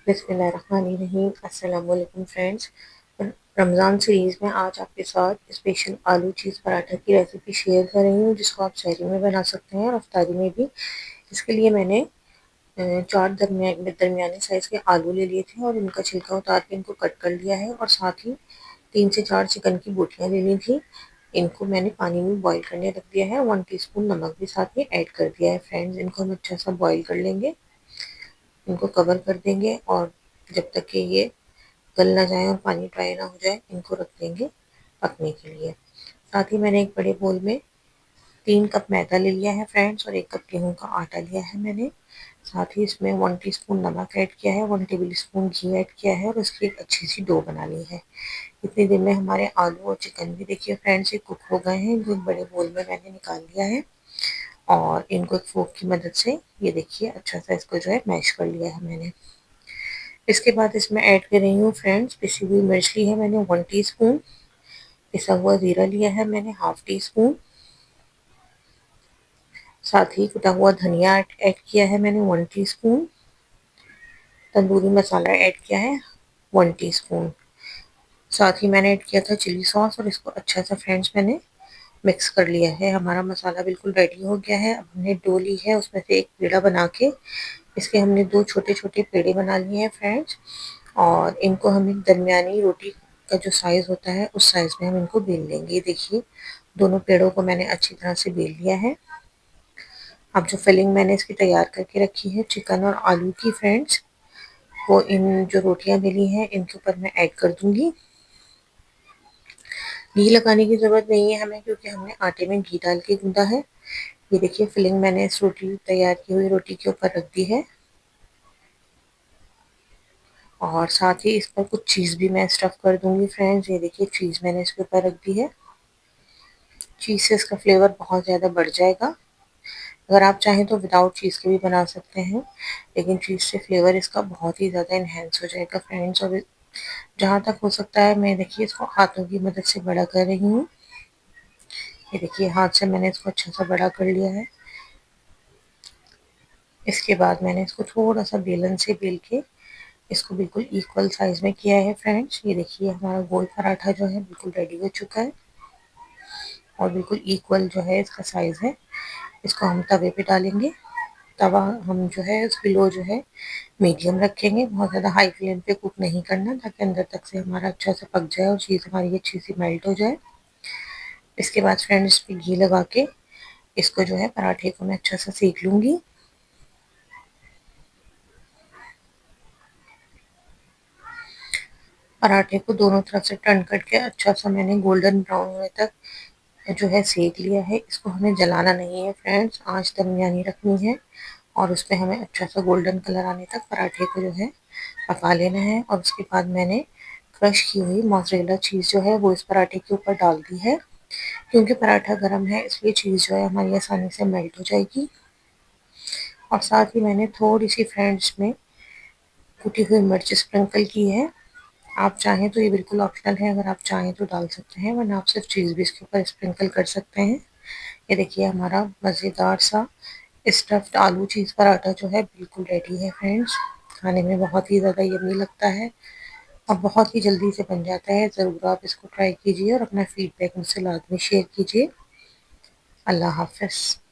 बिस्मिल्लाहिर्रहमानिर्रहीम। अस्सलाम वालेकुम फ्रेंड्स। रमज़ान सीरीज़ में आज आपके साथ स्पेशल आलू चीज़ पराठा की रेसिपी शेयर कर रही हूँ, जिसको आप सहरी में बना सकते हैं और अफ्तारी में भी। इसके लिए मैंने चार दरमियाने साइज़ के आलू ले लिए थे और इनका छिलका उतार के इनको कट कर लिया है, और साथ ही 3 से 4 चिकन की बोटियाँ ले ली थी। इनको मैंने पानी में बॉईल करने रख दिया है। 1 टीस्पून नमक भी साथ में ऐड कर दिया है। फ्रेंड्स, इनको हम अच्छा सा बॉईल कर लेंगे। इनको कवर कर देंगे और जब तक कि ये गल ना जाए और पानी ड्राई ना हो जाए, इनको रख देंगे पकने के लिए। साथ ही मैंने एक बड़े बोल में 3 कप मैदा ले लिया है फ्रेंड्स, और 1 कप गेहूं का आटा लिया है मैंने। साथ ही इसमें 1 टीस्पून नमक ऐड किया है, 1 टेबल स्पून घी ऐड किया है, और इसकी एक अच्छी सी डो बना ली है। इतनी देर में हमारे आलू और चिकन भी देखिए फ्रेंड्स ये कुक हो गए हैं। इनको एक बड़े बोल में मैंने निकाल लिया है और इनको एक फोक की मदद से ये देखिए अच्छा सा इसको जो है मैश कर लिया है मैंने। इसके बाद इसमें ऐड कर रही हूँ फ्रेंड्स पिसी हुई मिर्च ली है मैंने 1 टीस्पून, पिसा हुआ ज़ीरा लिया है मैंने 1/2 टीस्पून, साथ ही कुटा हुआ धनिया ऐड किया है मैंने 1 टीस्पून, तंदूरी मसाला ऐड किया है 1 टीस्पून। साथ ही मैंने ऐड किया था चिली सॉस, और इसको अच्छा सा फ्रेंड्स मैंने मिक्स कर लिया है। हमारा मसाला बिल्कुल रेडी हो गया है। अब हमने डो ली है, उसमें से एक पेड़ा बना के इसके हमने 2 छोटे-छोटे पेड़े बना लिए हैं फ्रेंड्स, और इनको हम एक दरमियानी रोटी का जो साइज़ होता है उस साइज़ में हम इनको बेल लेंगे। ये देखिए दोनों पेड़ों को मैंने अच्छी तरह से बेल लिया है। अब जो फिलिंग मैंने इसकी तैयार करके रखी है चिकन और आलू की फ्रेंड्स, वो इन जो रोटियां बेली हैं इनके ऊपर मैं ऐड कर दूंगी। घी लगाने की ज़रूरत नहीं है हमें, क्योंकि हमने आटे में घी डाल के गूंदा है। ये देखिए फिलिंग मैंने इस रोटी तैयार की हुई रोटी के ऊपर रख दी है, और साथ ही इस पर कुछ चीज़ भी मैं स्टफ़ कर दूंगी फ्रेंड्स। ये देखिए चीज़ मैंने इसके ऊपर रख दी है। चीज़ से इसका फ्लेवर बहुत ज़्यादा बढ़ जाएगा। अगर आप चाहें तो विदाउट चीज़ के भी बना सकते हैं, लेकिन चीज़ से फ्लेवर इसका बहुत ही ज़्यादा इन्हेंस हो जाएगा फ्रेंड्स। और जहाँ तक हो सकता है मैं देखिए इसको हाथों की मदद से बड़ा कर रही हूँ। ये देखिए हाथ से मैंने इसको अच्छा सा बड़ा कर लिया है। इसके बाद मैंने इसको थोड़ा सा बेलन से बेल के इसको बिल्कुल इक्वल साइज़ में किया है फ्रेंड्स। ये देखिए हमारा गोल पराठा जो है बिल्कुल रेडी हो चुका है, और बिल्कुल इक्वल जो है इसका साइज़ है। इसको हम तवे पे डालेंगे। तवा हम जो है उसकी लो जो है मीडियम रखेंगे, बहुत ज़्यादा हाई फ्लेम पे कुक नहीं करना, ताकि अंदर तक से हमारा अच्छा से पक जाए और चीज़ हमारी अच्छी सी मेल्ट हो जाए। इसके बाद फ्रेंड्स पे घी लगा के इसको जो है पराठे को मैं अच्छा सा सेक लूँगी। पराठे को दोनों तरफ से टर्न करके अच्छा सा मैंने गोल्डन ब्राउन होने तक जो है सेक लिया है। इसको हमें जलाना नहीं है फ्रेंड्स, आँच दरमियानी रखनी है, और उसपे हमें अच्छा सा गोल्डन कलर आने तक पराठे को जो है पका लेना है। और उसके बाद मैंने क्रश की हुई मोज़रेला चीज़ जो है वो इस पराठे के ऊपर डाल दी है। क्योंकि पराठा गर्म है इसलिए चीज़ जो है हमारी आसानी से मेल्ट हो जाएगी। और साथ ही मैंने थोड़ी सी फ्रेंड्स में कुटी हुई मिर्च स्प्रिंकल की है। आप चाहें तो ये बिल्कुल ऑप्शनल है, अगर आप चाहें तो डाल सकते हैं, वरना आप सिर्फ चीज़ भी इसके ऊपर स्प्रिंकल कर सकते हैं। ये देखिए हमारा मज़ेदार सा स्टफ्ड आलू चीज़ पराठा जो है बिल्कुल रेडी है फ्रेंड्स। खाने में बहुत ही ज़्यादा यम्मी लगता है और बहुत ही जल्दी से बन जाता है। ज़रूर आप इसको ट्राई कीजिए और अपना फीडबैक मुझसे लाजमी शेयर कीजिए। अल्लाह हाफ़िज़।